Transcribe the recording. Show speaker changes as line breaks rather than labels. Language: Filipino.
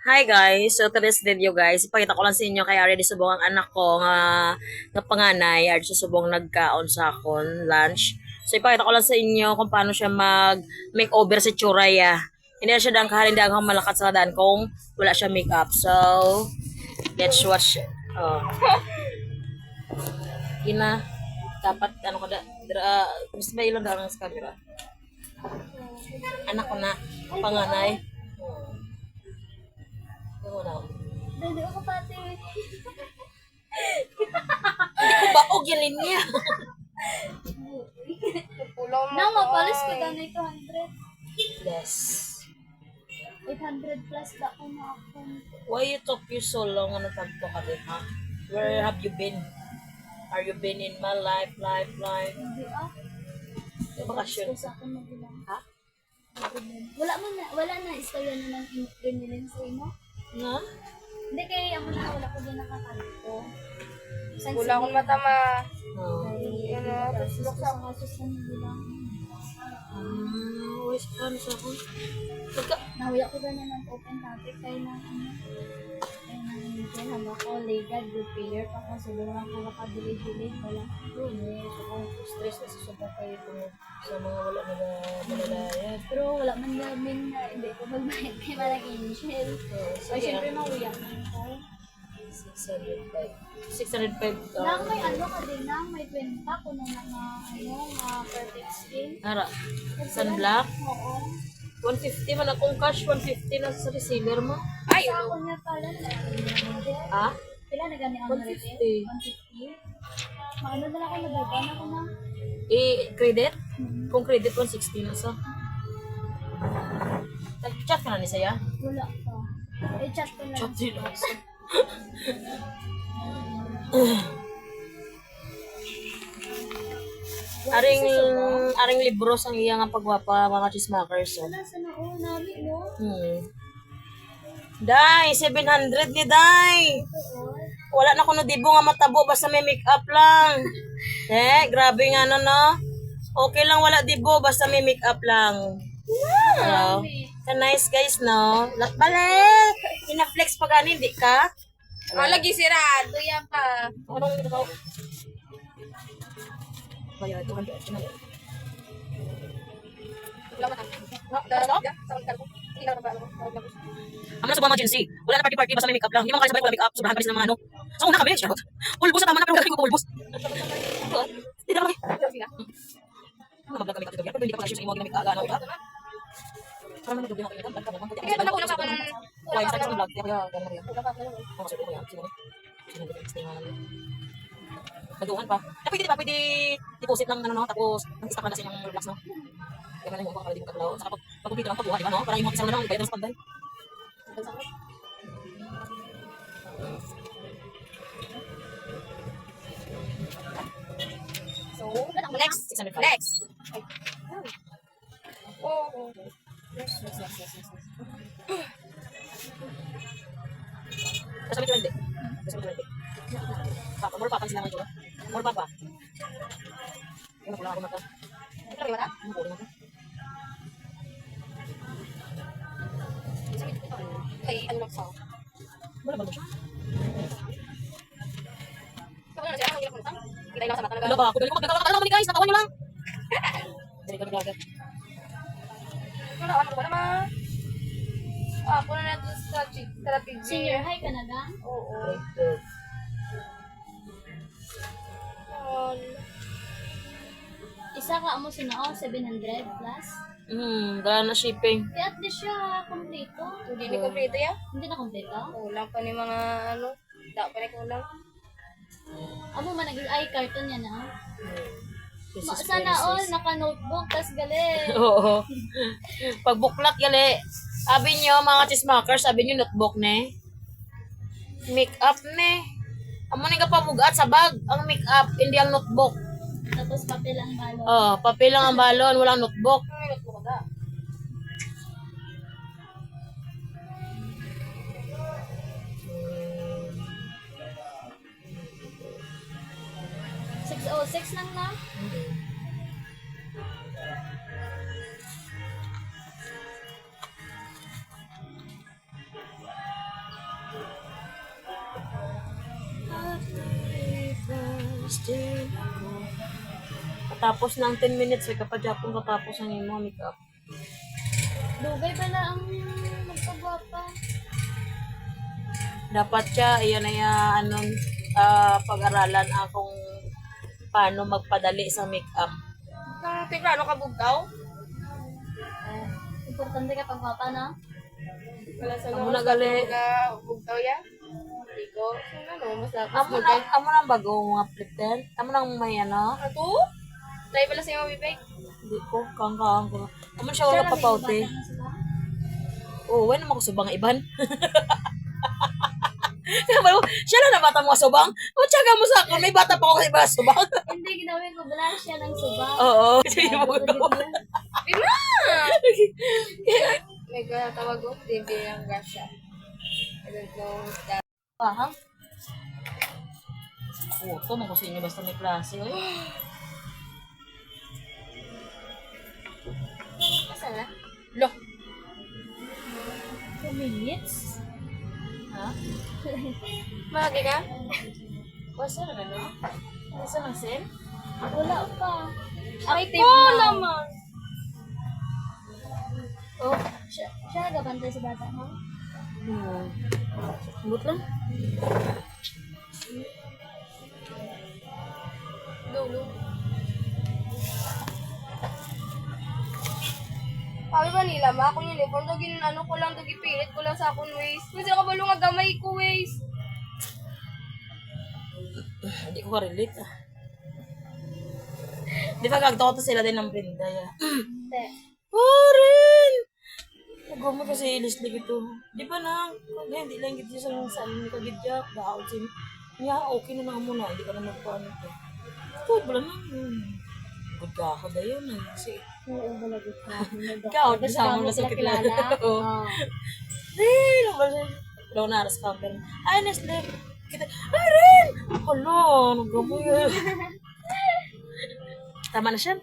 Hi guys, so today's video guys, ipakita ko lang sa inyo kay Ari subong ang anak ko nga panganay Ari subong nagkaon sa akon lunch. So ipakita ko lang sa inyo kung paano siya mag makeover sa Churaya. Hindi na siya dang kahalindagang malakat sa daan kung wala siya makeup. So let's watch. Oh. Gina dapat ano ko da gusto ba ilang darang sa camera? Anak ko na panganay. Ano na?
Dali ako pati.
Hindi ko baog yung linya.
Na, mapalis ko ganay 200.
Yes.
800 plus ba ko na ako.
Why you took you so long on nagtagpo ka din, ha? Where have you been? Are you been in my life?
Hindi
Bakasyon.
Sa akin magulang.
Ha?
Wala na istorya na ng inilin sa ino.
Nga?
Hindi kaya ako na wala ko din nakakanto.
Wala akong matama.
Oh.
Tapos sa kasos sa magulang.
Where's paano sa ako?
Nahuya ko ganyan ng open topic kaya na kaya na ako legal repair pa ko sa lulang ko makabili-bili wala ko
So, kung stress na sa sobrang kayo sa mga wala na malalaya.
pero wala man gaming na hindi ko magbayad kay malang angel so syempre mahuya man ko
605.
nang may ano ka din nang may kwenta ko na mga perfect skin
Ara, sunblock.
oo
150 man akong cash, 150 na sa receiver mo.
ay ako niya pala
Ha?
pila na gani ang
150.
150 maano na lang ako nababa na ko na
Credit? Kung credit, 160 na sa. Nag-chat ka na ni saya?
wala pa chat ko lang
Chat din ako. Aring libros ang iya nga pagwapa mga chismakers. Oh.
wala sa naon namin no
Day, 700 ni Day.
oo
Wala na kuno dibo nga matabo basta may makeup lang. Grabe nga no. Okay lang wala dibo basta may makeup lang. Wow. Nice guys no. Bale. Ina-flex pa gani di ka?
Lagi sirado yan pa.
Anong ito? Kaya ito kan.
Wala mo na.
Amo na sa mga agency. Wala na party basta may makeup lang. Hindi man kaya sabay wala makeup, sobrahan kami sa mga ano. So una kami, shot. Pulbos na tama na pero galing ko pulbos. Hindi na kami. Ano mag kami kasi hindi pa kasi sa imo ginamit aga na. Ano man dugay mo kaya kan.
Kaya pala ko lang sa akong
Why sa vlog kaya ganun rin. Ako sa ko yan. Sino? Naduhan pa. Pwede deposit lang ano no tapos ang stock na sa inyong relax no. Kaya man yung para di mo katlaw. Saka pag lang pagbuha di ba no? Para yung isang lang bayad sa panday.
So,
Next 605.
next. Oh.
Next. Kasi may 20. Kasi may 20. Papa, more papa sila ngayon. More papa. Ano pala ako mata?
Ito rin wala?
Ano po rin ako?
Ay, ano lang sa.
Wala ba mo siya?
Ito na siya, ang hirap mo lang. Kita lang sa mata
Wala ba? Kung galing ko magkakawa ka guys, nakawan nyo lang. Dali ka naglagat.
Wala, ano ba naman? Ako na natin sa strategy.
senior high ka na ga
Oo.
isa ka amo sinao 700 plus
Dala na shipping.
kaya at least siya kompleto
Hindi ni kompleto yan.
hindi na kompleto
Kulang pa ni mga ano. Da pa ni kulang.
amo man nag ay carton yan ha
This is
sana all
princess.
naka notebook tas gali
Oo. Pag buklat gali, sabi nyo mga chismakers, sabi nyo notebook ne. Make up ne. Amo ni ka pabugat sa bag ang make up, hindi ang notebook.
tapos papel ang balon
Oh, papel lang ang balon, walang notebook.
Ang hirap mo da.
oh 6 lang na
Still ako. Katapos ng 10 minutes, may kapadyapon katapos ang imo makeup.
Dugay ba na ang magpagwapa?
Dapat siya, iyan na anong pag-aralan akong paano magpadali sa makeup.
Nang tigla, ano ka bugtaw?
Importante ka pagwapa na.
Wala sa
Amo na gali.
Bugtaw ya? Iko. Ano, mas
Amo nang bago mga pretend. Amo nang may ano.
Ato? Tayo pala sa iyo mabibig.
Hindi ko, kang ko. Amo siya wala papauti. Oo, wala naman ko subang iban. Siya lang na bata mo subang. O tsaga mo sa akin, may bata pa ako sa iba subang.
Hindi, ginawin ko. Bala siya ng suba.
Oo. Sige mo ko.
Bima! May tawag ko, Debbie ang gasya. I don't know that.
Pahang. Oo, ito mo ko sa inyo basta may klase. Oy.
Asa na?
Lo.
2 minutes?
Ha?
Malagi ka?
Basta na no? Basta ng sen?
Wala pa.
Ay
Active
ko
na.
naman.
Oh, siya nagabantay sa bata, ha?
But lang.
Dulo. Sabi ba nila, ma, akong uniform, dagin ano ko lang, dagipilit ko lang sa akong waist. Kasi ako balong nga gamay ko waist.
Hindi ko ka-relate ah. Di ba kagtoko sila din ng Brenda ya?
Hindi.
Oren! Nagumot kasi Leslie ito. Di ba na? Hindi lang gito sa salin ni Kagidyak. Daot sin. Nga, okay na lang muna. Hindi ka na magpaano ito. Ito, wala na. Good ka ako dayo na. Kasi,
Oo, balagot ka.
ikaw, kasama mo na sa
kilala.
kilala. Oo.
Oo.
Ren! Wala siya. Wala na, aras ka. Pero, ay, Leslie. Kita, ay, Ren! Hala, nagamoy. Tama na siya.